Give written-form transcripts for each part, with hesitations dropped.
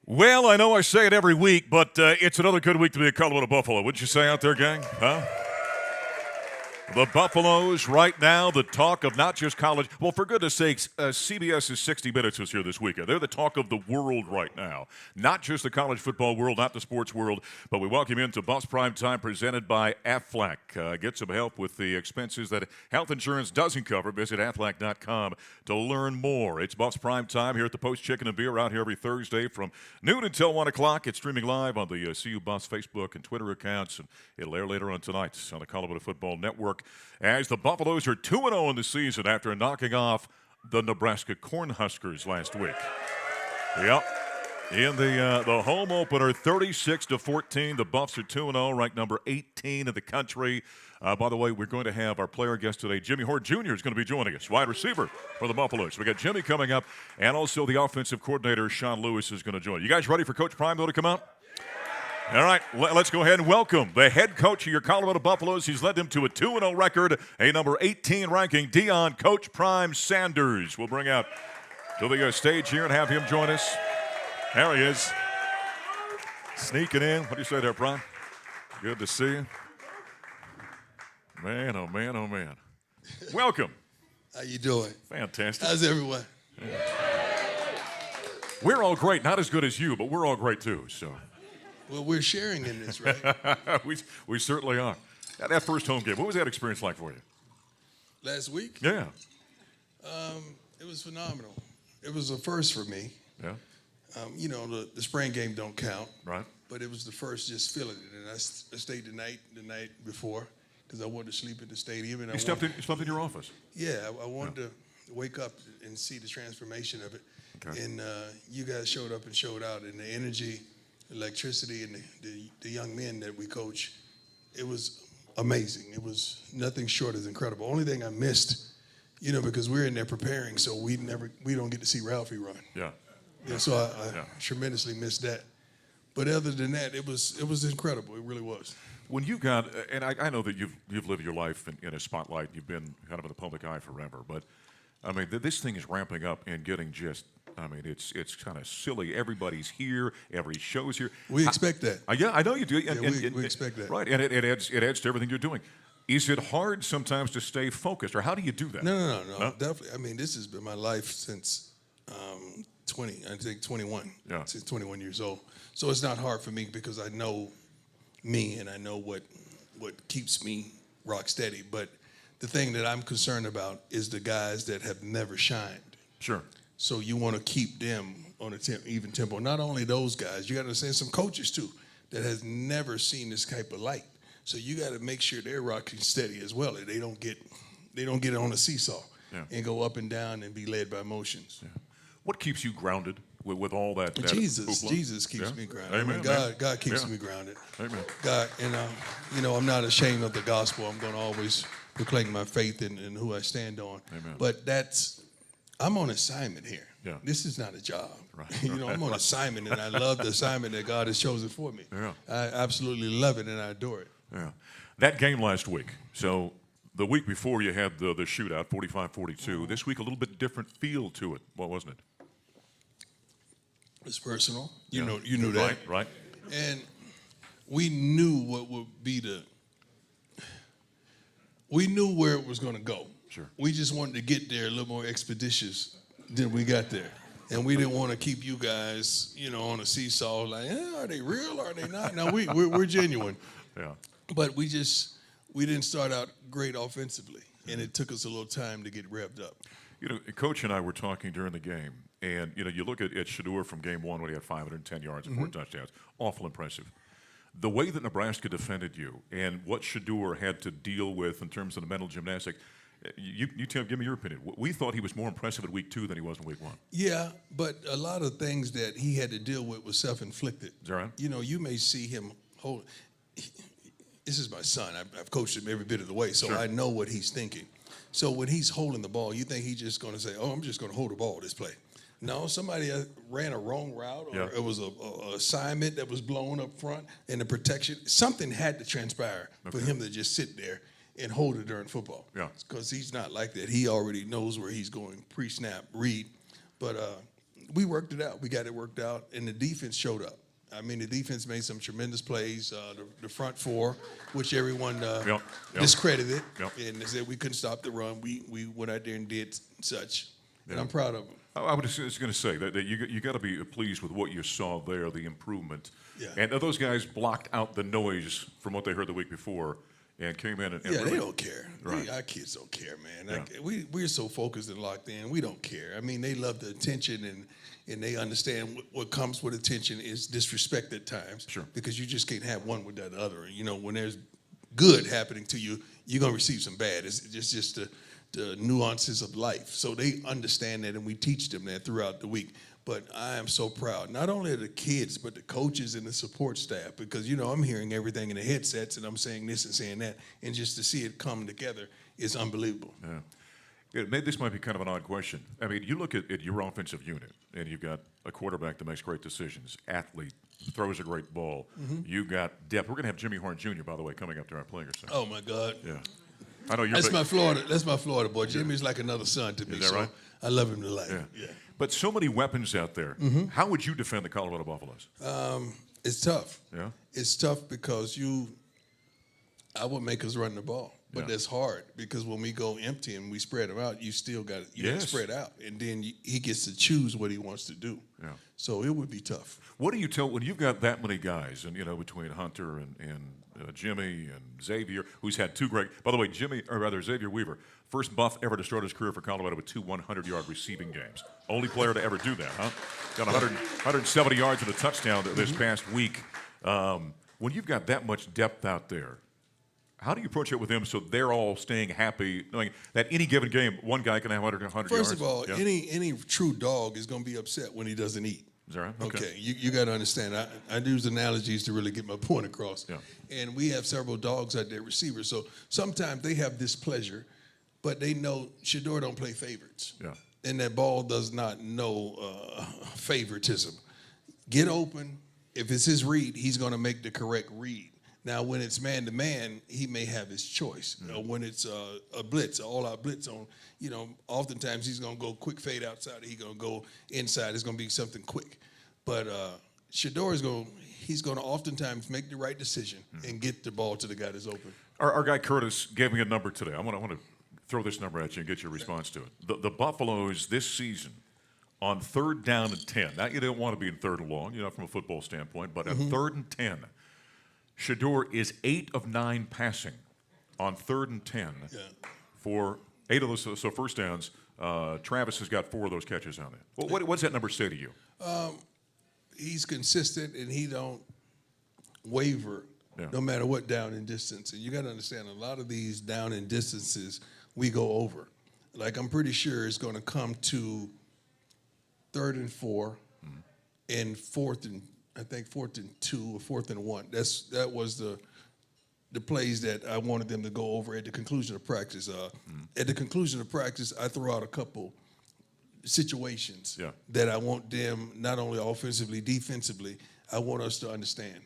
Well, I know I say it every week, but it's another good week to be a Colorado Buffalo. Wouldn't you say out there, gang? Huh? The Buffaloes right now, the talk of not just college. Well, for goodness sakes, CBS's 60 Minutes was here this weekend. They're the talk of the world right now. Not just the college football world, not the sports world, but we welcome you into Buffs Primetime presented by Aflac. Get some help with the expenses that health insurance doesn't cover. Visit Aflac.com to learn more. It's Buffs Primetime here at the Post Chicken and Beer out here every Thursday from noon until 1 o'clock. It's streaming live on the CU Buffs Facebook and Twitter accounts, and it'll air later on tonight on the Colorado Football Network. As the Buffaloes are 2-0 in the season after knocking off the Nebraska Cornhuskers last week. Yep. In the home opener, 36-14, the Buffs are 2-0, ranked number 18 in the country. By the way, we're going to have our player guest today, Jimmy Hort Jr. is going to be joining us, wide receiver for the Buffaloes. We got Jimmy coming up, and also the offensive coordinator, Sean Lewis, is going to join. You guys ready for Coach Prime, though, to come out? All right, let's go ahead and welcome the head coach of your Colorado Buffaloes. He's led them to a 2-0 record, a number 18 ranking, Deion Coach Prime Sanders. We'll bring out to the stage here and have him join us. There he is, sneaking in. What do you say there, Prime? Good to see you. Man, oh, man, oh, man. Welcome. How you doing? Fantastic. How's everyone? We're all great. Not as good as you, but we're all great, too, so. Well, we're sharing in this, right? we certainly are. That first home game, what was that experience like for you? Last week? Yeah. It was phenomenal. It was a first for me. Yeah. You know, the spring game don't count. Right. But it was the first just feeling it. And I stayed the night before because I wanted to sleep in the stadium. And You slept in your office? Yeah, I wanted to wake up and see the transformation of it. Okay. And you guys showed up and showed out. And the energy, electricity, and the young men that we coach, it was amazing. It was nothing short of incredible. Only thing I missed, you know, because we're in there preparing, so we don't get to see Ralphie run. Yeah. Yeah, so I tremendously missed that. But other than that, it was incredible. It really was. When you got, and I know that you've lived your life in a spotlight, you've been kind of in the public eye forever, but I mean, this thing is ramping up and getting just, I mean, it's kind of silly. Everybody's here. Every show's here. We expect that. Yeah, I know you do. We expect that. Right, and it adds to everything you're doing. Is it hard sometimes to stay focused, or how do you do that? No, definitely. I mean, this has been my life since 21. Yeah. Since 21 years old. So it's not hard for me because I know me and I know what keeps me rock steady. But the thing that I'm concerned about is the guys that have never shined. Sure. So you want to keep them on an even tempo. Not only those guys, you got to send some coaches too that has never seen this type of light. So you got to make sure they're rocking steady as well. They don't get it on a seesaw and go up and down and be led by emotions. Yeah. What keeps you grounded with all that? Jesus keeps me grounded. Amen. I mean, God keeps me grounded. Amen. God, and you know, I'm not ashamed of the gospel. I'm going to always proclaim my faith in who I stand on. Amen. But I'm on assignment here. Yeah. This is not a job. Right. You know, I'm on assignment, and I love the assignment that God has chosen for me. Yeah. I absolutely love it, and I adore it. Yeah. That game last week. So the week before you had the shootout, 45-42. This week a little bit different feel to it. What wasn't it? It's personal. You knew that. Right. And we knew what would be we knew where it was going to go. Sure. We just wanted to get there a little more expeditious than we got there. And we didn't want to keep you guys, you know, on a seesaw like, are they real? Are they not? No, we're genuine. Yeah. But we didn't start out great offensively, and it took us a little time to get revved up. You know, Coach and I were talking during the game, and, you know, you look at Shedeur from game one when he had 510 yards and 4 touchdowns. Awful impressive. The way that Nebraska defended you and what Shedeur had to deal with in terms of the mental gymnastics, give me your opinion. We thought he was more impressive at week 2 than he was in week 1. Yeah, but a lot of things that he had to deal with was self-inflicted. Is that right? You know, you may see him hold. This is my son. I've coached him every bit of the way, so I know what he's thinking. So when he's holding the ball, you think he's just going to say, I'm just going to hold the ball this play. No, somebody ran a wrong route, or Yeah. it was a assignment that was blown up front, and the protection. Something had to transpire for him to just sit there and hold it during football. Yeah. Because he's not like that. He already knows where he's going pre-snap, read. But we worked it out. We got it worked out, and the defense showed up. I mean, the defense made some tremendous plays. The front four, which everyone discredited, and they said we couldn't stop the run. We went out there and did such, and I'm proud of them. I was going to say that you got to be pleased with what you saw there, the improvement. Yeah. And those guys blocked out the noise from what they heard the week before and came in and they don't care. Right. Our kids don't care, man. We're so focused and locked in. We don't care. I mean, they love the attention, and they understand what comes with attention is disrespect at times. Sure. Because you just can't have one without the other. You know, when there's good happening to you, you're going to receive some bad. It's just the nuances of life. So they understand that, and we teach them that throughout the week. But I am so proud, not only of the kids, but the coaches and the support staff, because, I'm hearing everything in the headsets, and I'm saying this and saying that, and just to see it come together is unbelievable. Yeah. This might be kind of an odd question. I mean, you look at your offensive unit, and you've got a quarterback that makes great decisions, athlete, throws a great ball. You've got depth. We're going to have Jimmy Horn Jr., by the way, coming up to our players. Oh, my God. Yeah. I know you're That's my Florida boy. Jimmy's like another son to me. Is that right? I love him to life. Yeah. But so many weapons out there. How would you defend the Colorado Buffaloes? It's tough. Yeah. It's tough because I would make us run the ball. But that's hard because when we go empty and we spread them out, you still got to spread out. And then he gets to choose what he wants to do. Yeah. So it would be tough. What do you tell when you've got that many guys, and between Hunter and Jimmy and Xavier, who's had two great. By the way, Xavier Weaver, first Buff ever to start his career for Colorado with two 100-yard receiving games. Only player to ever do that, huh? Got 170 yards and a touchdown this past week. When you've got that much depth out there, how do you approach it with them so they're all staying happy, knowing that any given game, one guy can have 100 yards? First of all, any true dog is going to be upset when he doesn't eat. Is that right? Okay. You got to understand. I use analogies to really get my point across. Yeah. And we have several dogs out there, receivers. So sometimes they have displeasure, but they know Shedeur don't play favorites. Yeah. And that ball does not know favoritism. Get open. If it's his read, he's going to make the correct read. Now, when it's man-to-man, he may have his choice. When it's a blitz, all-out blitz on, oftentimes he's going to go quick fade outside. He's going to go inside. It's going to be something quick. But Shedeur he's going to oftentimes make the right decision and get the ball to the guy that's open. Our guy Curtis gave me a number today. I want to throw this number at you and get your response to it. The Buffaloes this season on 3rd down and 10. Now, you don't want to be in 3rd and long, from a football standpoint, but at 3rd and 10, Shedeur is 8 of 9 passing on 3rd and 10 for 8 of those. So first downs, Travis has got 4 of those catches on it. What's that number say to you? He's consistent, and he don't waver no matter what down and distance. And you got to understand, a lot of these down and distances we go over. Like, I'm pretty sure it's going to come to 3rd and 4 and 4th and 2 or 4th and 1. That was the plays that I wanted them to go over at the conclusion of practice. At the conclusion of practice, I threw out a couple situations that I want them, not only offensively, defensively, I want us to understand.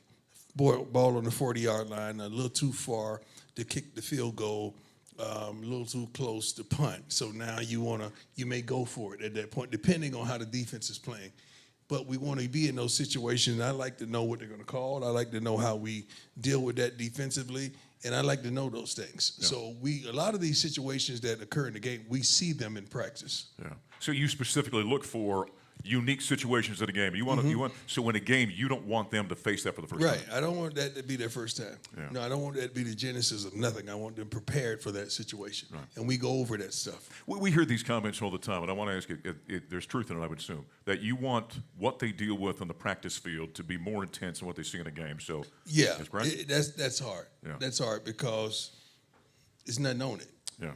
Ball on the 40-yard line, a little too far to kick the field goal, a little too close to punt. So now you may go for it at that point, depending on how the defense is playing. But we want to be in those situations. I like to know what they're going to call. I like to know how we deal with that defensively, and I like to know those things. Yeah. So a lot of these situations that occur in the game, we see them in practice. Yeah. So you specifically look for unique situations in a game. So in a game, you don't want them to face that for the first time. Right. I don't want that to be their first time. Yeah. No, I don't want that to be the genesis of nothing. I want them prepared for that situation. Right. And we go over that stuff. We hear these comments all the time, and I want to ask you, there's truth in it, I would assume, that you want what they deal with on the practice field to be more intense than what they see in a game. So yeah, that's hard. Yeah. That's hard because it's nothing on it. Yeah.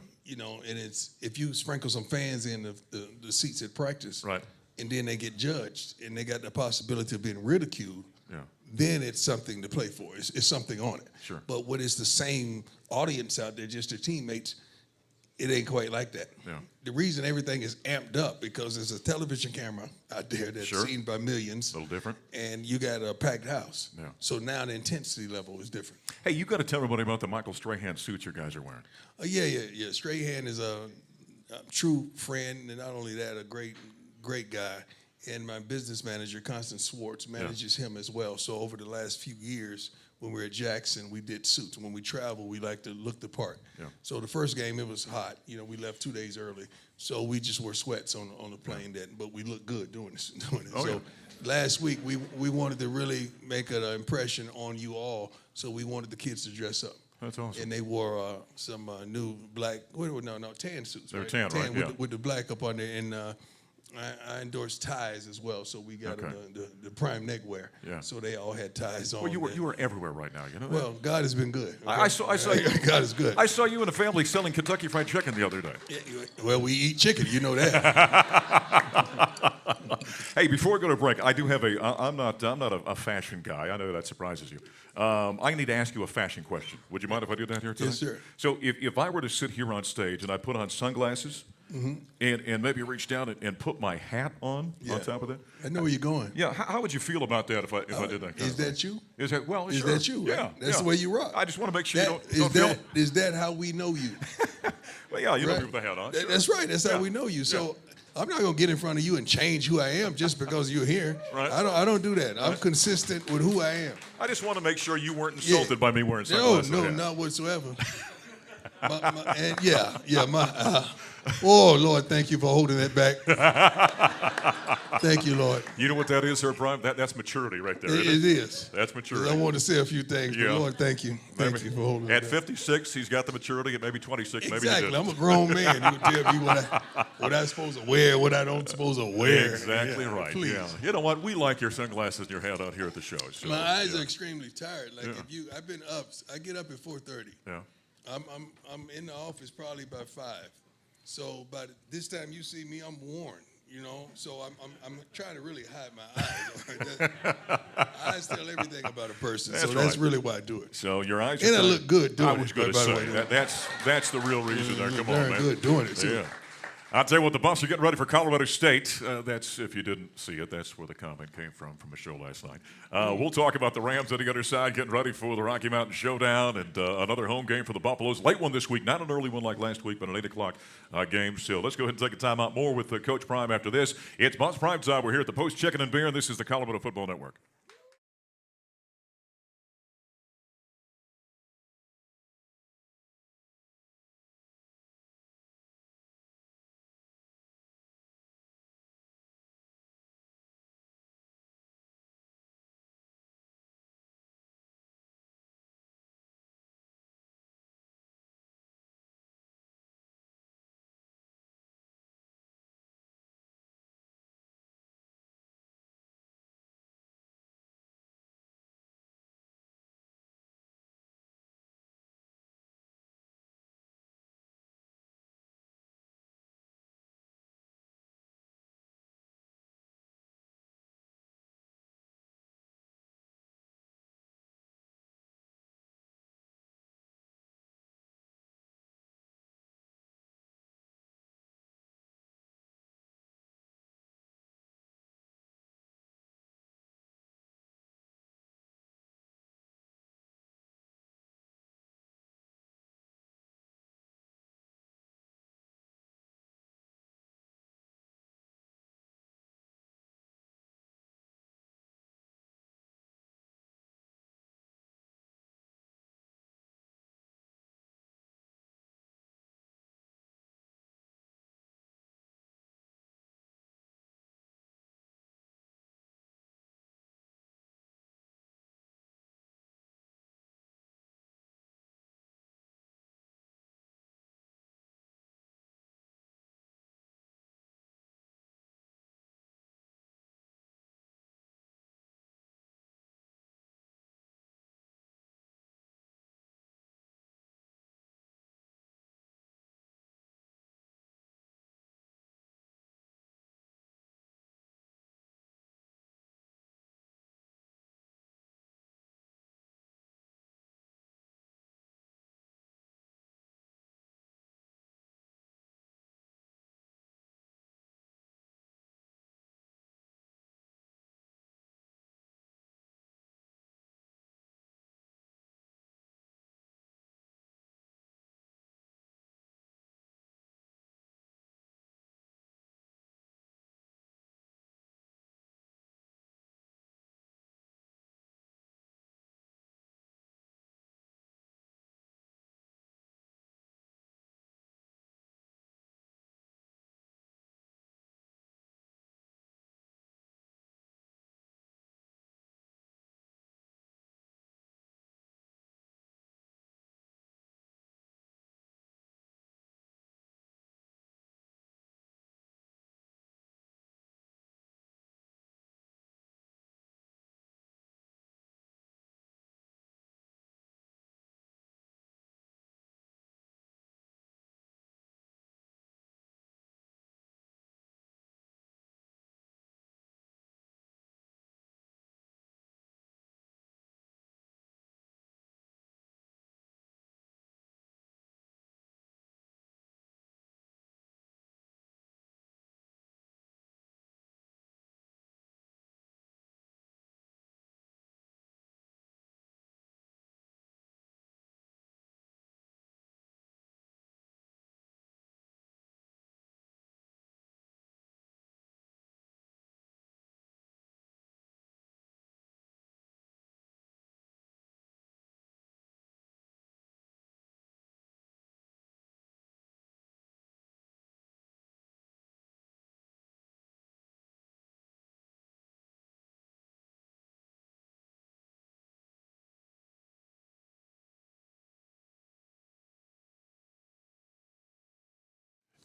And it's if you sprinkle some fans in the seats at practice, right, and then they get judged and they got the possibility of being ridiculed, then it's something to play for. It's something on it. Sure. But when it's the same audience out there, just their teammates, it ain't quite like that. Yeah. The reason everything is amped up because there's a television camera out there that's seen by millions. A little different. And you got a packed house. Yeah. So now the intensity level is different. Hey, you got to tell everybody about the Michael Strahan suits your guys are wearing. Yeah. Strahan is a true friend, and not only that, a great guy. And my business manager, Constance Swartz, manages him as well. So over the last few years, when we were at Jackson, we did suits. When we travel, we like to look the part. Yeah. So the first game, it was hot. We left 2 days early. So we just wore sweats on the plane, but we looked good doing it. So last week, we wanted to really make an impression on you all. So we wanted the kids to dress up. That's awesome. And they wore some new black, tan suits. They're right? tan, right? With the black up on there. And I endorse ties as well, so we got the prime neckwear. Yeah. So they all had ties on. Well, you were everywhere right now, you know that? Well, God has been good. Okay? I saw you. God is good. I saw you and the family selling Kentucky Fried Chicken the other day. Yeah, well, we eat chicken, you know that. Hey, before we go to break, I do have I'm not a fashion guy. I know that surprises you. I need to ask you a fashion question. Would you mind if I do that here tonight? Yes, sir. So if I were to sit here on stage and I put on sunglasses and maybe reach down and put my hat on top of that. I know where you're going. Yeah, how would you feel about that if I did that? Is that you? Is that sure. That you? Right? Yeah, that's the way you rock. I just want to make sure you don't feel. Is that how we know you? Well, yeah, you know me with the hat on. Sure. That's right. That's how we know you. So I'm not gonna get in front of you and change who I am just because you're here. Right. I don't do that. I'm consistent with who I am. I just want to make sure you weren't insulted by me wearing sunglasses. No, not whatsoever. Oh, Lord, thank you for holding that back. Thank you, Lord. You know what that is, Sir Prime? That's maturity right there. It is. That's maturity. I want to say a few things, but Lord, thank you. Thank you for holding At 56, he's got the maturity. At maybe 26, maybe he didn't. I'm a grown man. You tell me what I'm supposed to wear, what I don't supposed to wear. Exactly right. Please. Yeah. You know what? We like your sunglasses and your hat out here at the show. So, my eyes are extremely tired. I've been up. I get up at 4:30. Yeah. I'm in the office probably by 5. So by this time you see me, I'm worn, So I'm trying to really hide my eyes. Eyes tell everything about a person. That's really why I do it. So your eyes are and I look good doing it. I was going to say that's the real reason there. Come on, man. Good doing it too. Yeah. I'll tell you what, the Buffs are getting ready for Colorado State. That's, if you didn't see it, that's where the comment came from a show last night. We'll talk about the Rams on the other side, getting ready for the Rocky Mountain Showdown and another home game for the Buffaloes. Late one this week, not an early one like last week, but an 8 o'clock game. So let's go ahead and take a time out more with Coach Prime after this. It's Buffs Primetime. We're here at the Post Chicken and Beer, and this is the Colorado Football Network.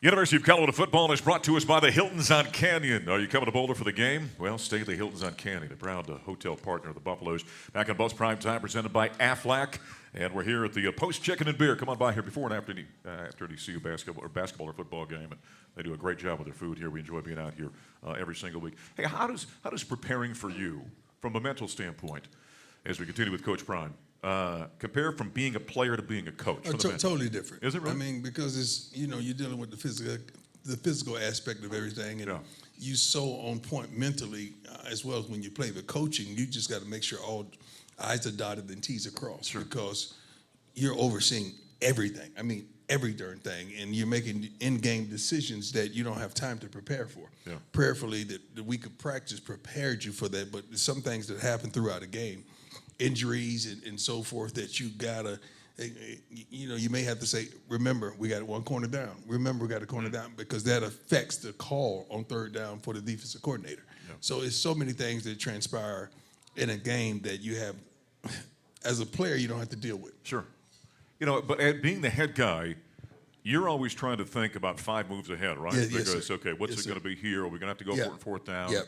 University of Colorado football is brought to us by the Hiltons on Canyon. Are you coming to Boulder for the game? Well, stay at the Hiltons on Canyon, the proud hotel partner of the Buffaloes. Back on Buffs Primetime, presented by Aflac. And we're here at the Post Chicken and Beer. Come on by here before and after any CU basketball or football game. And they do a great job with their food here. We enjoy being out here every single week. Hey, how does preparing for you, from a mental standpoint, as we continue with Coach Prime, compare from being a player to being a coach? Totally different. Is it really? I mean, because it's, you're dealing with the physical aspect of everything, and you so on point mentally as well as when you play. But coaching, you just got to make sure all I's are dotted and T's are crossed, because you're overseeing everything. I mean, every darn thing, and you're making in-game decisions that you don't have time to prepare for. Yeah. Prayerfully, that the week of practice prepared you for that, but some things that happen throughout a game, injuries and so forth, that you gotta, you may have to say, remember, we got one corner down. Remember, we got a corner down, because that affects the call on third down for the defensive coordinator. Yeah. So it's so many things that transpire in a game that you have, as a player, you don't have to deal with. Sure. But being the head guy, you're always trying to think about 5 moves ahead, right? Yeah, because, okay, what's it going to be here? Are we going to have to go for it fourth down? Yep.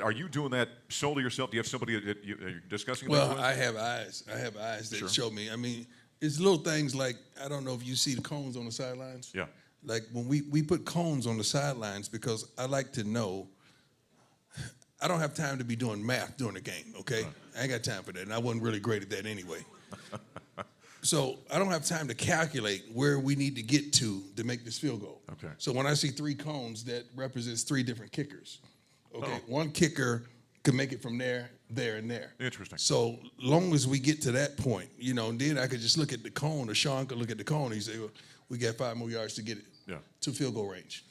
Are you doing that solely yourself? Do you have somebody that you're discussing that with? Well, I have eyes that show me. I mean, it's little things like, I don't know if you see the cones on the sidelines. Yeah. Like when we put cones on the sidelines, because I like to know, I don't have time to be doing math during the game, okay? Right. I ain't got time for that, and I wasn't really great at that anyway. So I don't have time to calculate where we need to get to make this field goal. Okay. So when I see 3 cones, that represents 3 different kickers. Okay, one kicker can make it from there, and there. Interesting. So long as we get to that point, then I could just look at the cone, or Sean could look at the cone, and he say, well, we got 5 more yards to get it to field goal range.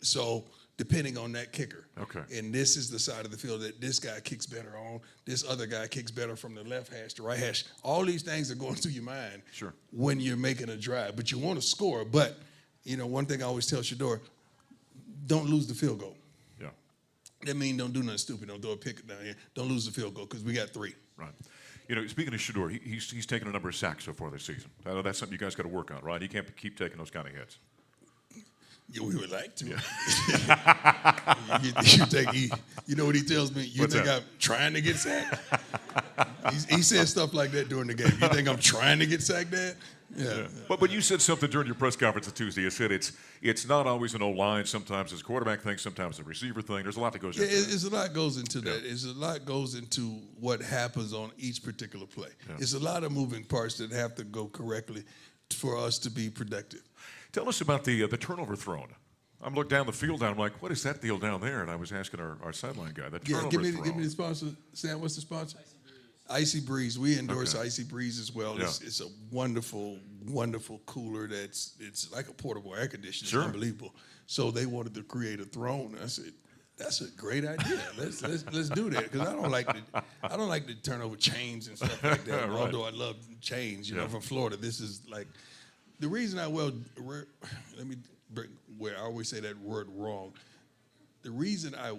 So depending on that kicker. Okay. And this is the side of the field that this guy kicks better on, this other guy kicks better from the left hash to right hash. All these things are going through your mind when you're making a drive. But you want to score, but, one thing I always tell Shador, don't lose the field goal. That means don't do nothing stupid. Don't throw a pick down here. Don't lose the field goal, because we got 3. Right. Speaking of Shador, he's taken a number of sacks so far this season. I know that's something you guys got to work on, right? He can't keep taking those kind of hits. Yeah, we would like to. Yeah. you know what he tells me? You think I'm trying to get sacked? He says stuff like that during the game. You think I'm trying to get sacked, Dad? Yeah. But you said something during your press conference on Tuesday. You said it's not always an O-line. Sometimes it's a quarterback thing. Sometimes it's a receiver thing. There's a lot that goes into that. It's a lot goes into that. It's a lot goes into what happens on each particular play. Yeah. It's a lot of moving parts that have to go correctly for us to be productive. Tell us about the turnover thrown. I'm looking down the field and I'm like, what is that deal down there? And I was asking our sideline guy. That turnover thrown. Give me the sponsor. Sam, what's the sponsor? Icy Breeze. We endorse Icy Breeze as well. Yeah. It's a wonderful, wonderful cooler it's like a portable air conditioner. It's unbelievable. So they wanted to create a throne. I said, that's a great idea. Let's do that, because I don't like to turn over chains and stuff like that. Right. Although I love chains, from Florida. This is like the reason let me bring where I always say that word wrong. The reason I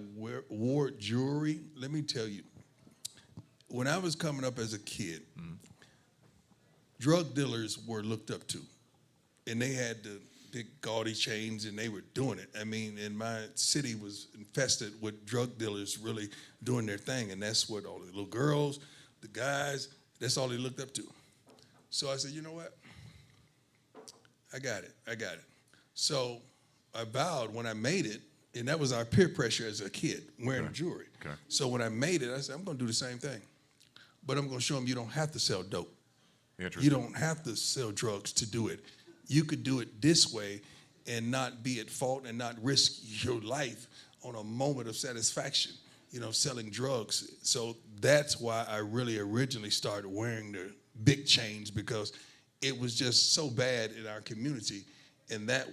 wore jewelry, let me tell you. When I was coming up as a kid, drug dealers were looked up to, and they had the big gaudy chains, and they were doing it. I mean, and my city was infested with drug dealers really doing their thing, and that's what all the little girls, the guys, that's all they looked up to. So I said, you know what? I got it. So I vowed when I made it, and that was our peer pressure as a kid, wearing jewelry. Okay. So when I made it, I said, I'm going to do the same thing. But I'm going to show them you don't have to sell dope. You don't have to sell drugs to do it. You could do it this way and not be at fault and not risk your life on a moment of satisfaction, selling drugs. So that's why I really originally started wearing the big chains, because it was just so bad in our community, and that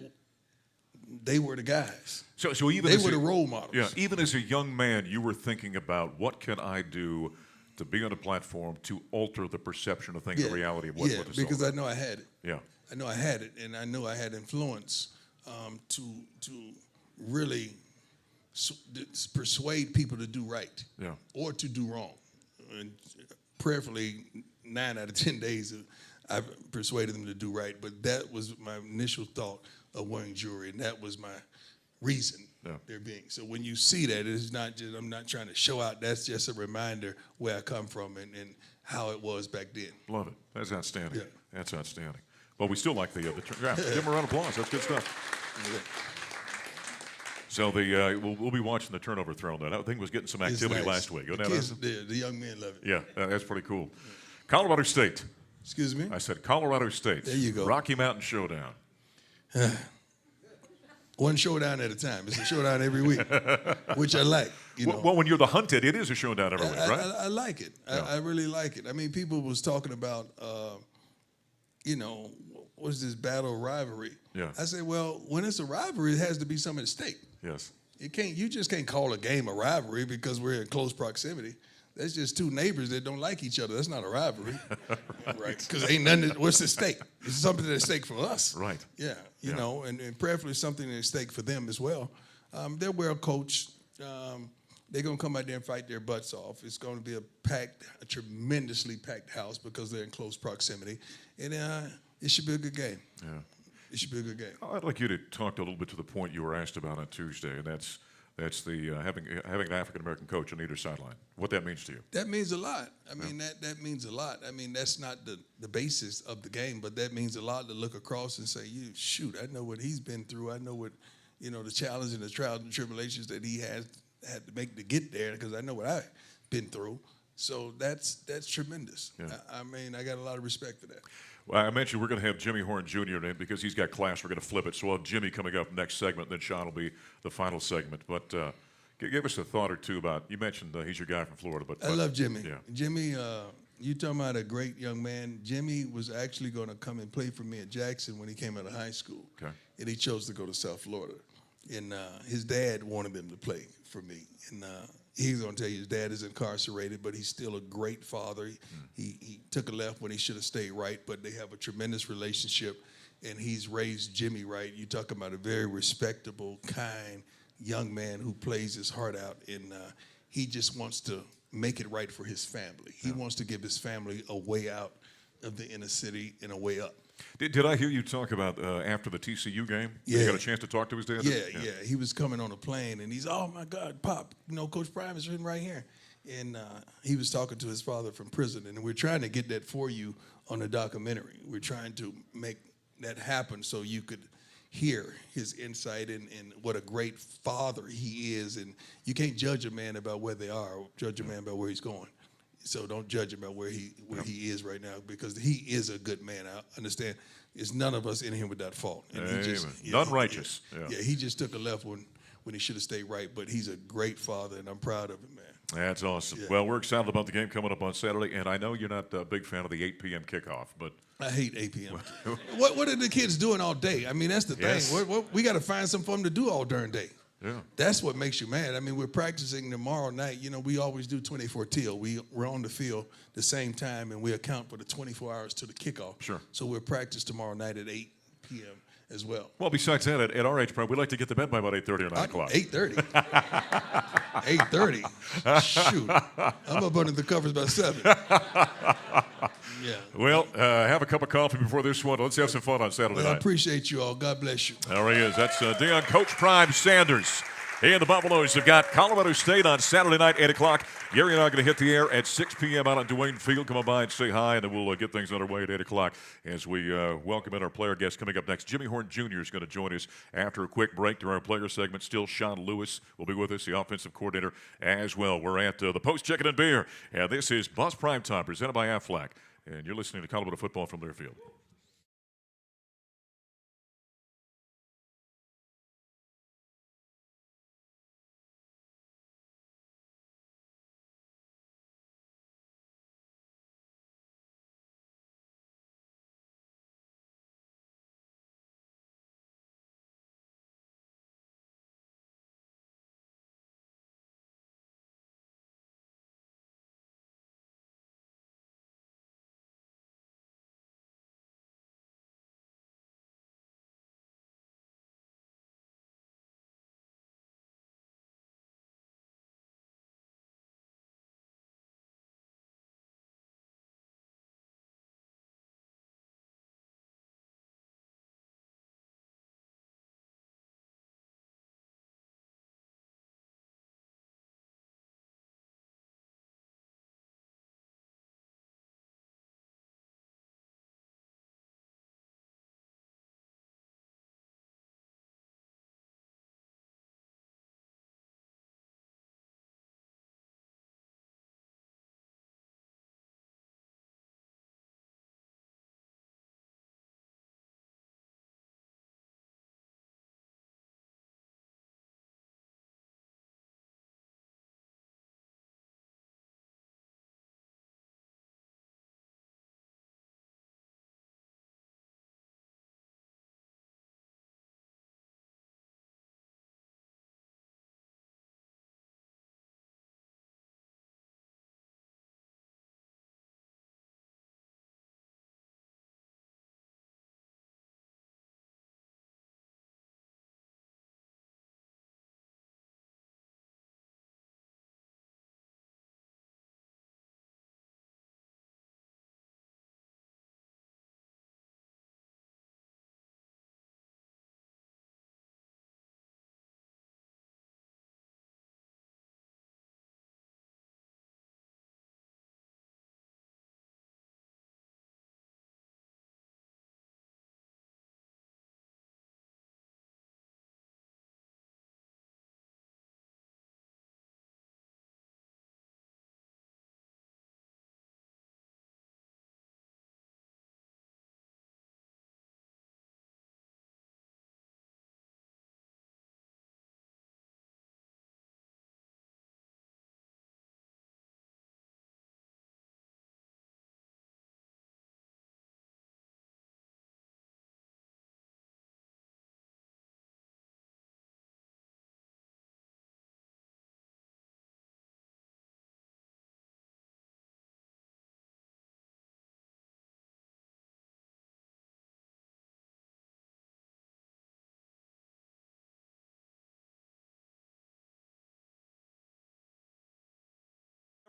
they were the guys. So even they were the role models. Yeah, even as a young man, you were thinking about, what can I do to be on a platform to alter the perception of things, the reality of what it's all about. Because I know I had it. Yeah. I know I had it, and I know I had influence to really persuade people to do right or to do wrong. And prayerfully, 9 out of 10 days, I persuaded them to do right. But that was my initial thought of wearing jewelry, and that was my reason there being. So when you see that, it's not just, I'm not trying to show out. That's just a reminder where I come from and how it was back then. Love it. That's outstanding. Yeah. That's outstanding. Well, we still like the yeah. Give them a round of applause. That's good stuff. Yeah. So we'll be watching the turnover throw. That thing was getting some activity Nice. last week. The young men love it. Yeah, that's pretty cool. Colorado State. Excuse me? I said Colorado State. There you go. Rocky Mountain Showdown. One showdown at a time. It's a showdown every week, which I like. You know. Well, when you're the hunted, it is a showdown every week, right? I like it. Yeah. I really like it. I mean, people was talking about, what's this battle rivalry? Yeah. I say, well, when it's a rivalry, it has to be something at stake. Yes. You just can't call a game a rivalry because we're in close proximity. That's just two neighbors that don't like each other. That's not a rivalry, right? Because ain't nothing. What's at stake? It's something that's at stake for us, right? Yeah, you know, and preferably something that's at stake for them as well. They're well coached. They're gonna come out there and fight their butts off. It's gonna be a tremendously packed house because they're in close proximity, and it should be a good game. Yeah, it should be a good game. I'd like you to talk a little bit to the point you were asked about on Tuesday, and that's the having an African American coach on either sideline. What that means to you? That means a lot. I mean, that means a lot. I mean, that's not the basis of the game, but that means a lot to look across and say, shoot, I know what he's been through. I know what, the challenge and the trials and tribulations that he had to make to get there, because I know what I've been through. So that's tremendous. Yeah. I mean, I got a lot of respect for that. Well, I mentioned we're going to have Jimmy Horn Jr. in because he's got class. We're going to flip it. So we'll have Jimmy coming up next segment, and then Sean will be the final segment. But give us a thought or two about, you mentioned he's your guy from Florida. But I love Jimmy. Yeah. Jimmy, you talking about a great young man. Jimmy was actually going to come and play for me at Jackson when he came out of high school. Okay. And he chose to go to South Florida. And his dad wanted him to play for me. And he's going to tell you his dad is incarcerated, but he's still a great father. He took a left when he should have stayed right, but they have a tremendous relationship, and he's raised Jimmy right. You talk about a very respectable, kind young man who plays his heart out, and he just wants to make it right for his family. He wants to give his family a way out of the inner city and a way up. Did I hear you talk about after the TCU game? Yeah. You got a chance to talk to his dad? Yeah. He was coming on a plane, and he's, oh, my God, Pop, Coach Prime is sitting right here. And he was talking to his father from prison, and we're trying to get that for you on the documentary. We're trying to make that happen so you could hear his insight and what a great father he is. And you can't judge a man about where they are, or judge a man about where he's going. So don't judge him about where he is right now, because he is a good man. I understand. It's none of us in here without fault. And none righteous. He just took a left when he should have stayed right. But he's a great father, and I'm proud of him, man. That's awesome. Yeah. Well, we're excited about the game coming up on Saturday, and I know you're not a big fan of the 8 p.m. kickoff, but I hate 8 p.m. What are the kids doing all day? I mean, that's the thing. We got to find something for them to do all darn day. Yeah. That's what makes you mad. I mean, we're practicing tomorrow night. We always do 24 till. We're on the field the same time, and we account for the 24 hours to the kickoff. Sure. So we'll practice tomorrow night at 8 p.m. as well. Well, besides that, at our age, we like to get to bed by about 8:30 or 9 o'clock. 8:30. 8:30. Shoot. I'm up under the covers by 7. Yeah. Well, have a cup of coffee before this one. Let's have some fun on Saturday night. I appreciate you all. God bless you. There he is. That's Deion Coach Prime Sanders. He and the Buffaloes have got Colorado State on Saturday night, 8 o'clock. Gary and I are going to hit the air at 6 p.m. out on Duane Field. Come on by and say hi, and then we'll get things underway at 8 o'clock as we welcome in our player guest coming up next. Jimmy Horn Jr. is going to join us after a quick break during our player segment. Still, Sean Lewis will be with us, the offensive coordinator, as well. We're at the Post Chicken and Beer, and this is Buffs Primetime presented by Aflac. And you're listening to Colorado Football from Learfield.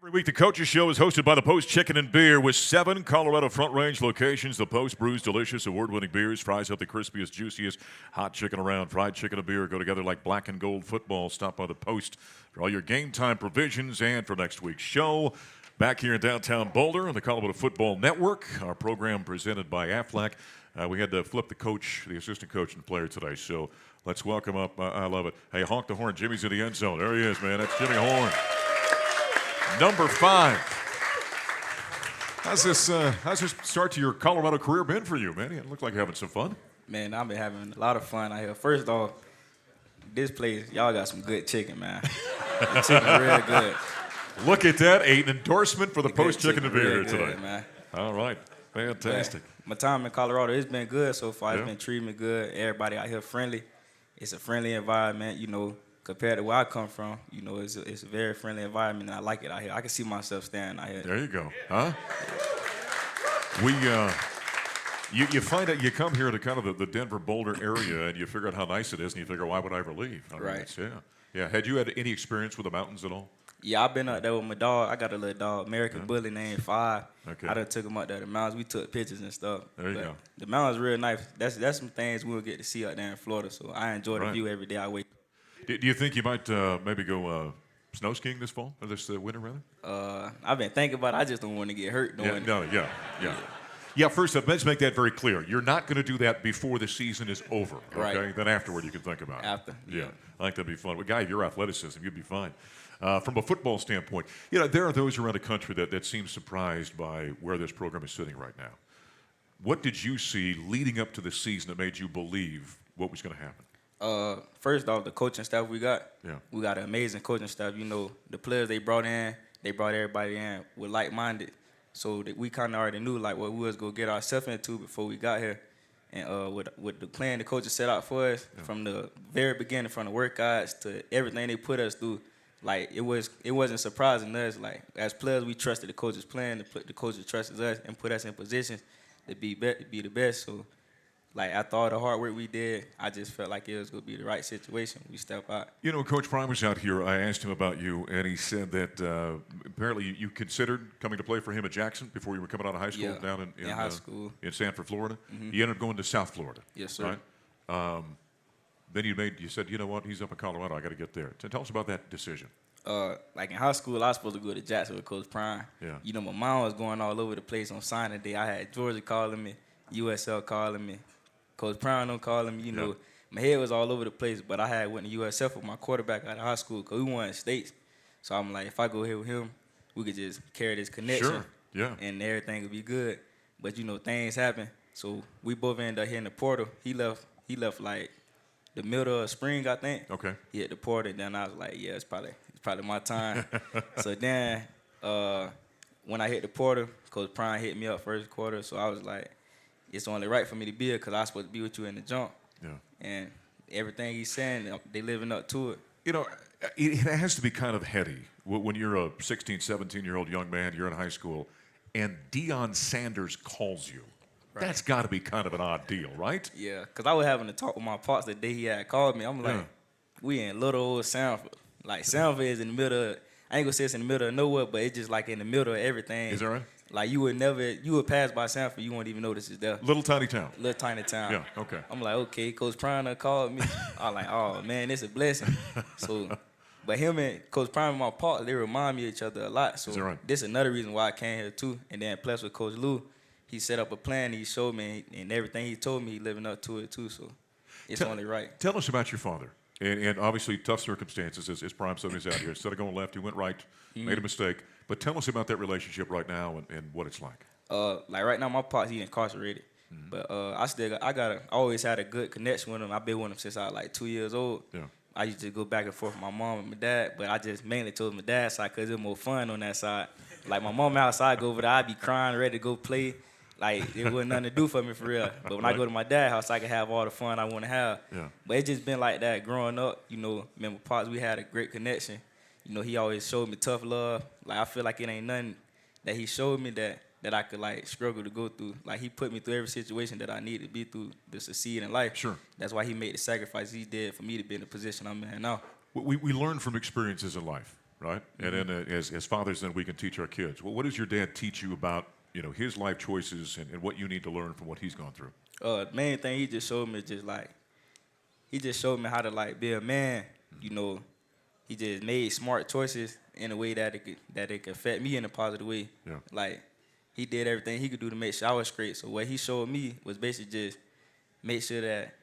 Every week, the Coaches Show is hosted by the Post Chicken and Beer with 7 Colorado Front Range locations. The Post brews delicious, award-winning beers, fries up the crispiest, juiciest hot chicken around. Fried chicken and beer go together like black and gold football. Stop by the Post for all your game time provisions and for next week's show. Back here in downtown Boulder on the Colorado Football Network, our program presented by Aflac. We had to flip the coach, the assistant coach, and player today, so let's welcome up. I love it. Hey, honk the horn. Jimmy's in the end zone. There he is, man. That's Jimmy Horn. Number 5. How's this start to your Colorado career been for you, man? It looked like you're having some fun. Man, I've been having a lot of fun out here. First off, this place, y'all got some good chicken, man. The chicken real good. Look at that, an endorsement for the Post Chicken and Beer good, today. Man. All right, fantastic. But my time in Colorado, it's been good so far. It's been treating me good. Everybody out here friendly. It's a friendly environment, compared to where I come from, it's a very friendly environment, and I like it out here. I can see myself standing out here. There you go, huh? You find out, you come here to kind of the Denver Boulder area, and you figure out how nice it is, and you figure, why would I ever leave? Right. Yeah. Had you had any experience with the mountains at all? Yeah, I've been up there with my dog. I got a little dog, American Bully named Five. Okay. I done took him up there to the mountains. We took pictures and stuff. There you go. The mountains real nice. That's some things we'll get to see out there in Florida. So I enjoy the view every day I wake up. Do you think you might maybe go snow skiing this fall, or this winter, rather? I've been thinking about it. I just don't want to get hurt doing it. Yeah, first up, let's make that very clear. You're not going to do that before the season is over, okay? Right. Then afterward, you can think about it. After. Yeah, I think that'd be fun. Well, guy, your athleticism, you'd be fine. From a football standpoint, there are those around the country that seem surprised by where this program is sitting right now. What did you see leading up to the season that made you believe what was going to happen? First off, the coaching staff we got. Yeah. We got an amazing coaching staff. The players they brought everybody in with like-minded. So that we kind of already knew what we was going to get ourselves into before we got here. And with the plan the coaches set out for us from the very beginning, from the workouts to everything they put us through, it wasn't surprising to us. As players, we trusted the coaches' plan. The coaches trusted us and put us in positions to be the best. So, after all the hard work we did, I just felt like it was going to be the right situation. We step out. Coach Prime was out here. I asked him about you, and he said that apparently you considered coming to play for him at Jackson before you were coming out of high school down in high school in Sanford, Florida. Mm-hmm. You ended up going to South Florida. Yes, sir. Right? Then you said, you know what, he's up in Colorado. I got to get there. Tell us about that decision. In high school, I was supposed to go to Jackson with Coach Prime. Yeah. My mom was going all over the place on signing day. I had Georgia calling me, USL calling me, Coach Prime calling me. My head was all over the place, but I went to USL with my quarterback out of high school because we won in states. So I'm like, if I go here with him, we could just carry this connection. Sure. Yeah. And everything would be good. But things happen. So we both ended up here in the portal. He left the middle of spring, I think. Okay. He hit the portal, and then I was like, yeah, it's probably my time. So then when I hit the portal, Coach Prime hit me up first quarter, so I was like, it's only right for me to be here because I was supposed to be with you in the jump. Yeah. And everything he's saying, they living up to it. It has to be kind of heady when you're a 16, 17-year-old young man, you're in high school, and Deion Sanders calls you. Right. That's got to be kind of an odd deal, right? Yeah, because I was having to talk with my pops the day he had called me. I'm like, we in little old Sanford. Sanford is in the middle of, I ain't gonna say it's in the middle of nowhere, but it's just in the middle of everything. Is that right? You would pass by Sanford, you wouldn't even notice it's there. Little tiny town. Little tiny town. Yeah, okay. I'm like, okay, Coach Prime called me. I'm like, oh, man, it's a blessing. So, but him and Coach Prime and my partner, they remind me of each other a lot. So is that right? This is another reason why I came here, too. And then plus with Coach Lou, he set up a plan. He showed me, and everything he told me, he living up to it, too. So it's only right. Tell us about your father. And obviously tough circumstances as Prime said he's out here. Instead of going left, he went right, made a mistake. But tell us about that relationship right now and what it's like. Right now, my pops, he incarcerated. Mm-hmm. But I always had a good connection with him. I've been with him since I was 2 years old. Yeah. I used to go back and forth with my mom and my dad, but I just mainly chose my dad's side because it was more fun on that side. My mom outside, go over there, I'd be crying, ready to go play. It wasn't nothing to do for me for real. But when I go to my dad's house, I can have all the fun I want to have. Yeah. But it's just been like that growing up. Me and my pops, we had a great connection. He always showed me tough love. I feel like it ain't nothing that he showed me that I could struggle to go through. He put me through every situation that I needed to be through to succeed in life. Sure. That's why he made the sacrifice he did for me to be in the position I'm in now. We learn from experiences in life, right? And then as fathers, then we can teach our kids. Well, what does your dad teach you about, his life choices and what you need to learn from what he's gone through? Main thing he just showed me is he just showed me how to be a man. He just made smart choices in a way that it could affect me in a positive way. Yeah. Like, he did everything he could do to make sure I was straight. So what he showed me was basically just make sure that,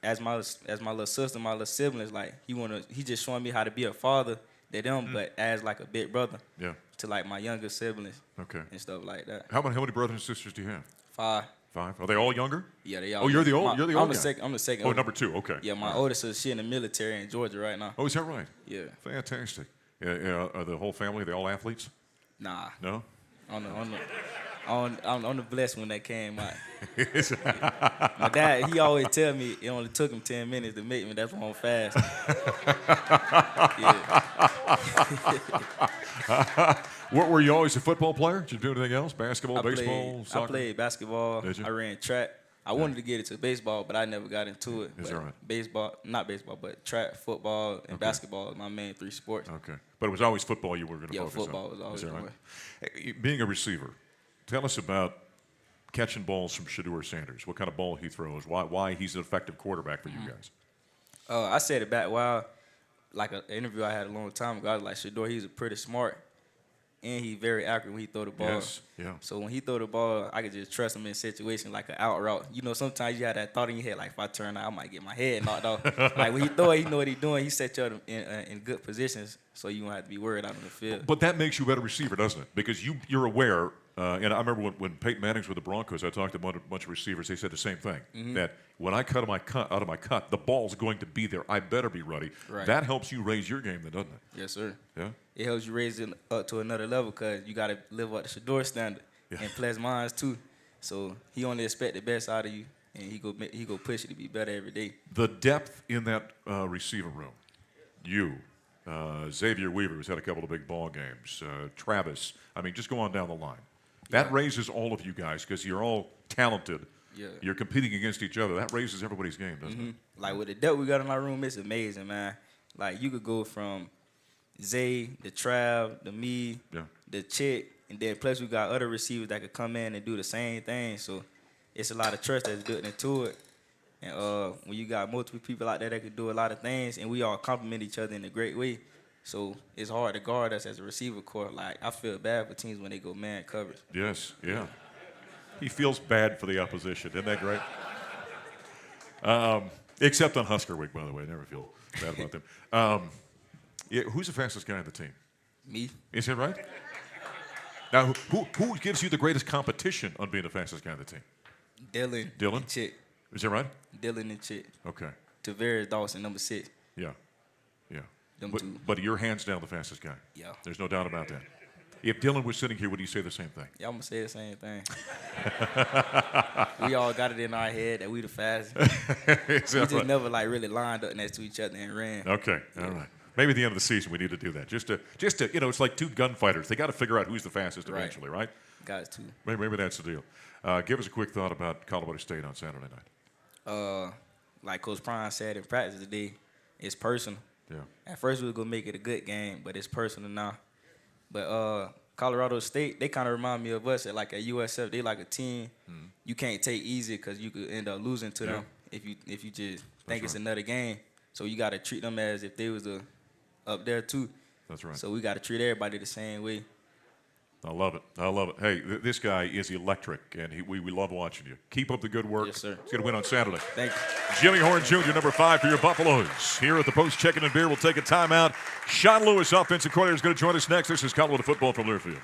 as my little sister, my little siblings, he just showing me how to be a father to them, but as a big brother. Yeah. To my younger siblings. Okay. And stuff like that. How many brothers and sisters do you have? 5. 5. Are they all younger? Yeah, they all. Oh, you're the old guy. I'm the second. Oh, number 2. Okay. Yeah, my oldest sister, she in the military in Georgia right now. Oh, is that right? Yeah. Fantastic. Are the whole family, are they all athletes? Nah. No? On the blessed when that came out. My dad, he always tell me it only took him 10 minutes to make me. That's why I'm fast. Yeah. Were you always a football player? Did you do anything else? Basketball, baseball, soccer? I played basketball. Did you? I ran track. I wanted to get into baseball, but I never got into it. Is that right? Not baseball, but track, football, and basketball are my main 3 sports. Okay. But it was always football you were going to focus on? Yeah, football was always the way. Hey, being a receiver, tell us about catching balls from Shedeur Sanders. What kind of ball he throws? Why he's an effective quarterback for you guys? I said it back while, an interview I had a long time ago. I was like, Shedeur, he's pretty smart, and he's very accurate when he throw the ball. Yes, yeah. So when he throw the ball, I could just trust him in situations like an out route. Sometimes you have that thought in your head, if I turn out, I might get my head knocked off. When he throw it, he know what he's doing. He set you up in good positions, so you won't have to be worried out on the field. But that makes you a better receiver, doesn't it? Because you're aware, and I remember when Peyton Manning's with the Broncos, I talked to a bunch of receivers. They said the same thing, that when I cut out of my cut, the ball's going to be there. I better be ready. Right. That helps you raise your game, then, doesn't it? Yes, sir. Yeah? It helps you raise it up to another level because you got to live up to Shedeur standard and plus mine too. So he only expect the best out of you, and he go push you to be better every day. The depth in that receiver room, Xavier Weaver, who's had a couple of big ball games, Travis, just go on down the line. That raises all of you guys because you're all talented. Yeah. You're competing against each other. That raises everybody's game, doesn't it? With the depth we got in our room, it's amazing, man. You could go from Zay, the Trav, the me, the Chick, and then plus we got other receivers that could come in and do the same thing. So it's a lot of trust that's built into it. And when you got multiple people out there that could do a lot of things, and we all complement each other in a great way, so it's hard to guard us as a receiver core. I feel bad for teams when they go man coverage. Yes, yeah. He feels bad for the opposition. Isn't that great? Except on Husker Week, by the way. I never feel bad about them. Who's the fastest guy on the team? Me. Is that right? Now, who gives you the greatest competition on being the fastest guy on the team? Dylan? And Chick. Is that right? Dylan and Chick. Okay. Tavares Dawson, number 6. Yeah. Them two. But you're hands down the fastest guy. Yeah. There's no doubt about that. If Dylan was sitting here, would he say the same thing? Yeah, I'm going to say the same thing. We all got it in our head that we the fastest. We just never really lined up next to each other and ran. Okay, all right. Maybe at the end of the season we need to do that. Just to it's like 2 gunfighters. They got to figure out who's the fastest eventually, right? Got to. Maybe that's the deal. Give us a quick thought about Colorado State on Saturday night. Like Coach Prime said in practice today, it's personal. Yeah. At first we were going to make it a good game, but it's personal now. But Colorado State, they kind of remind me of us at USF. They like a team you can't take easy because you could end up losing to them if you just think it's another game. So you got to treat them as if they was up there too. That's right. So we got to treat everybody the same way. I love it. Hey, this guy is electric, and we love watching you. Keep up the good work. Yes, sir. He's going to win on Saturday. Thank you. Jimmy Horn Jr., number 5 for your Buffaloes. Here at the Post Chicken and Beer, we'll take a timeout. Sean Lewis, offensive coordinator, is going to join us next. This is Colorado Football from Learfield.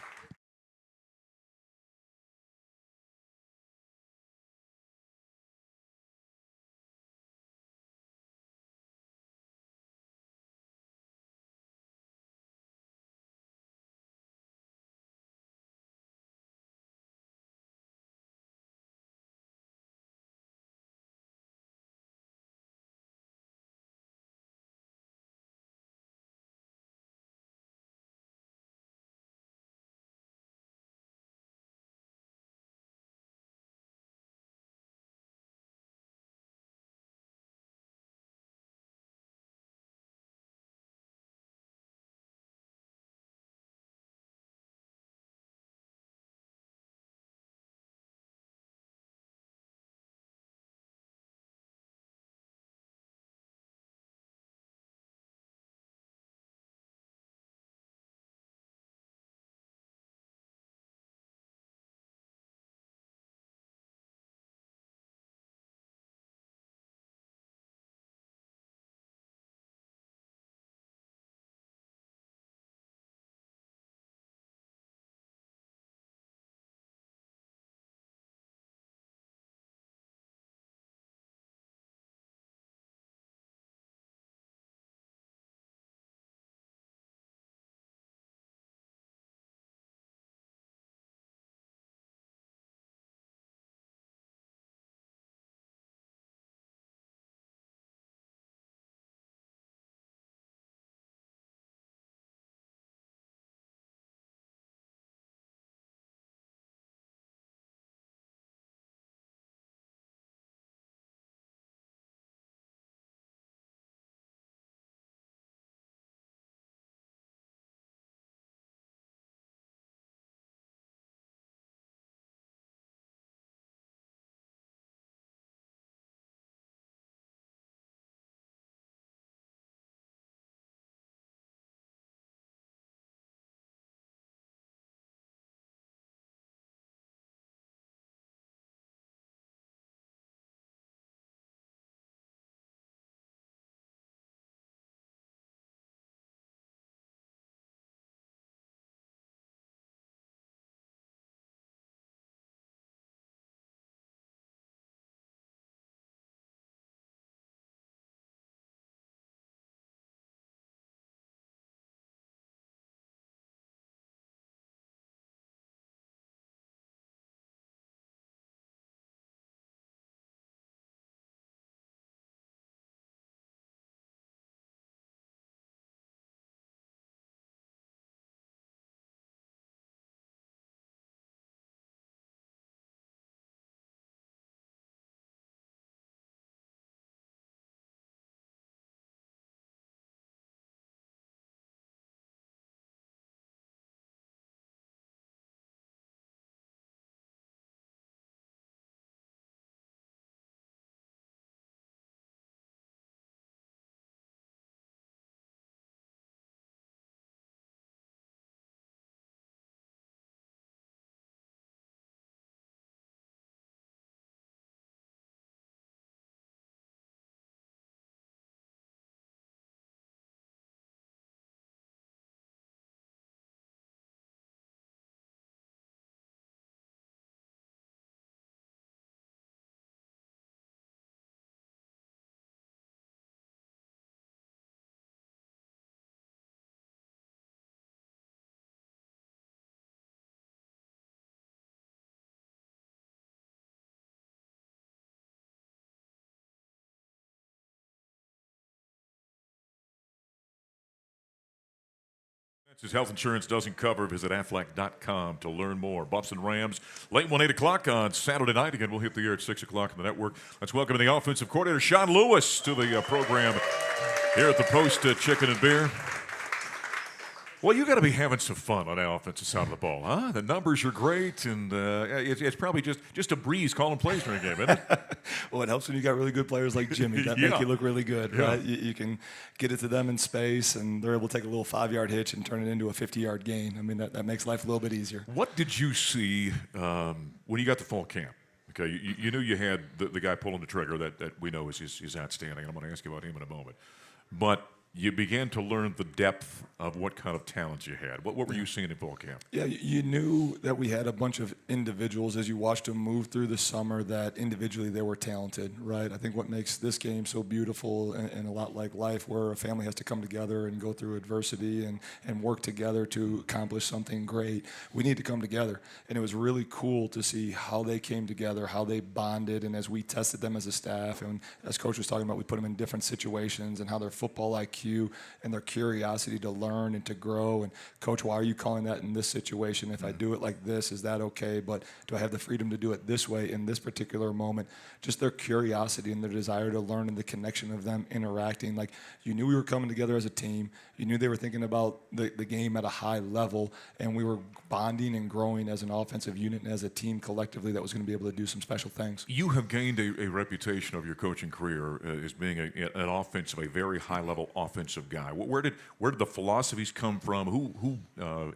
His health insurance doesn't cover. Visit Aflac.com to learn more. Buffs and Rams, late 8 o'clock on Saturday night. Again, we'll hit the air at 6 o'clock on the network. Let's welcome the offensive coordinator, Sean Lewis, to the program here at the Post Chicken and Beer. Well, you got to be having some fun on the offensive side of the ball, huh? The numbers are great, and it's probably just a breeze calling plays during a game, isn't it? Well, it helps when you got really good players like Jimmy that make you look really good, right? You can get it to them in space, and they're able to take a little 5-yard hitch and turn it into a 50-yard gain. I mean, that makes life a little bit easier. What did you see when you got to fall camp? Okay, you knew you had the guy pulling the trigger that we know is outstanding, and I'm going to ask you about him in a moment. But you began to learn the depth of what kind of talent you had. What were you seeing in fall camp? Yeah, you knew that we had a bunch of individuals as you watched them move through the summer that individually they were talented, right? I think what makes this game so beautiful and a lot like life where a family has to come together and go through adversity and work together to accomplish something great, we need to come together. And it was really cool to see how they came together, how they bonded, and as we tested them as a staff, and as Coach was talking about, we put them in different situations and how their football IQ and their curiosity to learn and to grow. And Coach, why are you calling that in this situation? If I do it like this, is that okay? But do I have the freedom to do it this way in this particular moment? Just their curiosity and their desire to learn and the connection of them interacting. Like, you knew we were coming together as a team. You knew they were thinking about the game at a high level, and we were bonding and growing as an offensive unit and as a team collectively that was going to be able to do some special things. You have gained a reputation of your coaching career as being an offensive, a very high-level offensive guy. Where did the philosophies come from? Who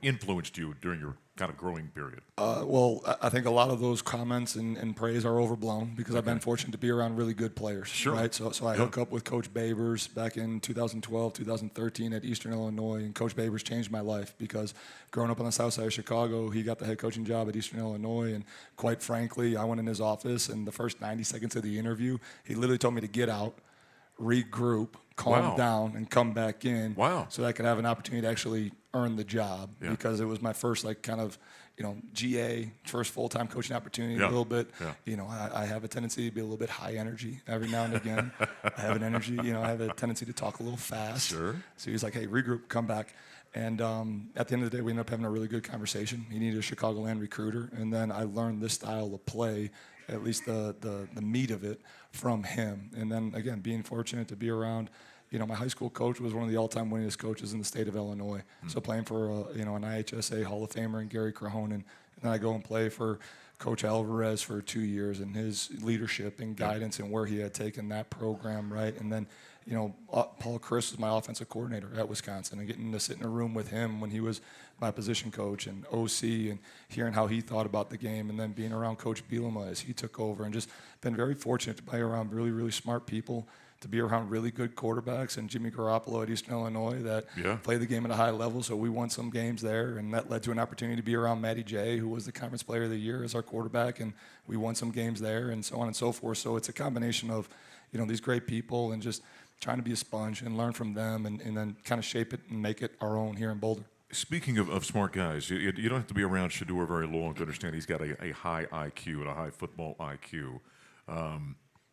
influenced you during your kind of growing period? Well, I think a lot of those comments and praise are overblown because I've been fortunate to be around really good players. Sure. Right? So I hook up with Coach Babers back in 2012, 2013 at Eastern Illinois, and Coach Babers changed my life because growing up on the south side of Chicago, he got the head coaching job at Eastern Illinois, and quite frankly, I went in his office, and the first 90 seconds of the interview, he literally told me to get out, regroup, calm down, and come back in so that I could have an opportunity to actually earn the job because it was my first GA, first full-time coaching opportunity a little bit. I have a tendency to be a little bit high energy every now and again. I have I have a tendency to talk a little fast. Sure. So he's like, hey, regroup, come back. And at the end of the day, we ended up having a really good conversation. He needed a Chicagoland recruiter, and then I learned this style of play, at least the meat of it, from him. And then, again, being fortunate to be around, my high school coach was one of the all-time winningest coaches in the state of Illinois. So playing for, an IHSA Hall of Famer in Gary Crohonen. And then I go and play for Coach Alvarez for 2 years and his leadership and guidance and where he had taken that program, right? And then, Paul Chris was my offensive coordinator at Wisconsin, and getting to sit in a room with him when he was my position coach and OC and hearing how he thought about the game, and then being around Coach Bielema as he took over, and just been very fortunate to be around really, really smart people, to be around really good quarterbacks, and Jimmy Garoppolo at Eastern Illinois that played the game at a high level, so we won some games there, and that led to an opportunity to be around Matty J, who was the Conference Player of the Year as our quarterback, and we won some games there, and so on and so forth. So it's a combination of, these great people and just trying to be a sponge and learn from them and then kind of shape it and make it our own here in Boulder. Speaking of smart guys, you don't have to be around Shedeur very long to understand he's got a high IQ and a high football IQ.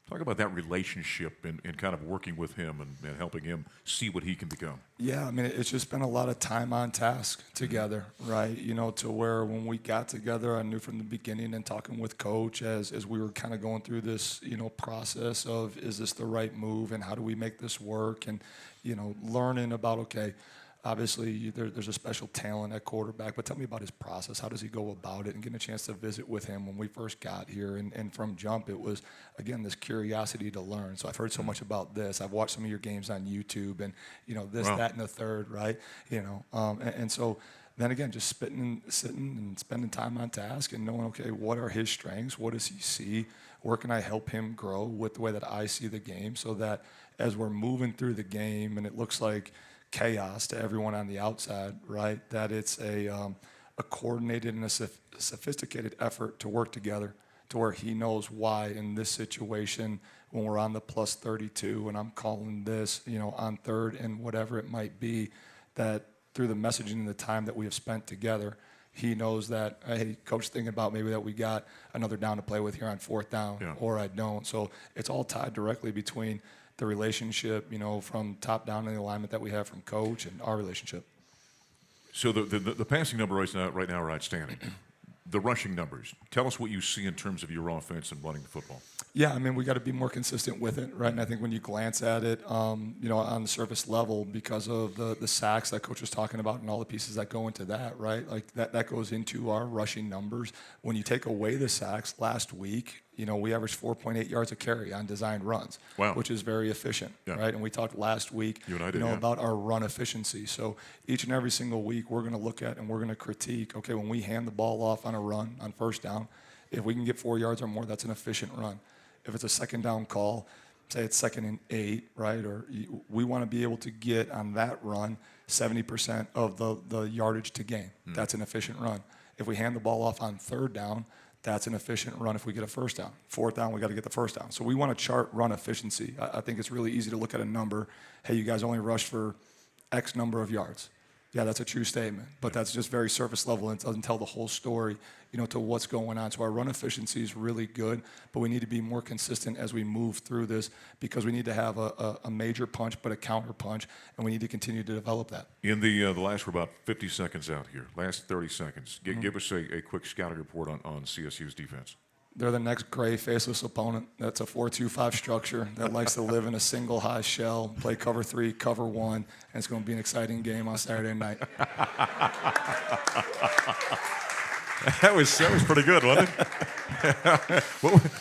Talk about that relationship and kind of working with him and helping him see what he can become. Yeah, I mean, it's just been a lot of time on task together, right? To where when we got together, I knew from the beginning and talking with Coach as we were kind of going through this, process of, is this the right move and how do we make this work? And, learning about, okay, obviously, there's a special talent at quarterback, but tell me about his process. How does he go about it? And getting a chance to visit with him when we first got here. And from jump, it was, again, this curiosity to learn. So I've heard so much about this. I've watched some of your games on YouTube and, this, that, and the third, right? And so then again, just sitting and spending time on task and knowing, okay, what are his strengths? What does he see? Where can I help him grow with the way that I see the game so that as we're moving through the game and it looks like chaos to everyone on the outside, right? That it's a coordinated and a sophisticated effort to work together to where he knows why in this situation when we're on the plus 32 and I'm calling this, on third and whatever it might be, that through the messaging and the time that we have spent together, he knows that, hey, Coach, thinking about maybe that we got another down to play with here on fourth down, or I don't. So it's all tied directly between the relationship, from top down in the alignment that we have from Coach and our relationship. So the passing numbers right now are outstanding. The rushing numbers. Tell us what you see in terms of your offense and running the football. Yeah, I mean, we got to be more consistent with it, right? And I think when you glance at it, on the surface level, because of the sacks that Coach was talking about and all the pieces that go into that, right? Like that goes into our rushing numbers. When you take away the sacks last week, we averaged 4.8 yards a carry on designed runs, wow, which is very efficient, right? And we talked last week, you and I did, about our run efficiency. So each and every single week, we're going to look at and we're going to critique, okay, when we hand the ball off on a run, on first down, if we can get 4 yards or more, that's an efficient run. If it's a second down call, say it's 2nd and 8, right? Or we want to be able to get on that run 70% of the yardage to gain. That's an efficient run. If we hand the ball off on 3rd down, that's an efficient run if we get a first down. 4th down, we got to get the first down. So we want to chart run efficiency. I think it's really easy to look at a number. Hey, you guys only rushed for X number of yards. Yeah, that's a true statement, but that's just very surface level and it doesn't tell the whole story, to what's going on. So our run efficiency is really good, but we need to be more consistent as we move through this because we need to have a major punch, but a counter punch, and we need to continue to develop that. In the last, we're about 50 seconds out here, last 30 seconds. Give us a quick scouting report on CSU's defense. They're the next gray, faceless opponent. That's a 4-2-5 structure that likes to live in a single high shell, play cover 3, cover 1, and it's going to be an exciting game on Saturday night. That was pretty good, wasn't it?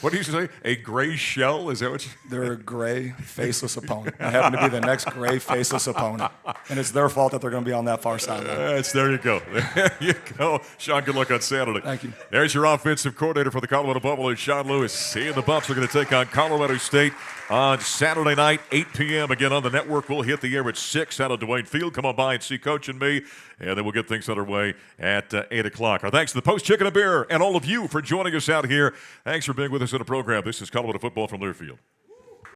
What did you say? A gray shell? Is that what you... They're a gray, faceless opponent. I happen to be the next gray, faceless opponent. And it's their fault that they're going to be on that far sideline. There you go. There you go. Sean, good luck on Saturday. Thank you. There's your offensive coordinator for the Colorado Buffaloes, Sean Lewis. Seeing the Buffs are going to take on Colorado State on Saturday night, 8 p.m. Again on the network. We'll hit the air at 6 out of Dwayne Field. Come on by and see Coach and me, and then we'll get things underway at 8 o'clock. Our thanks to the Post Chicken and Beer and all of you for joining us out here. Thanks for being with us in the program. This is Colorado Football from Learfield.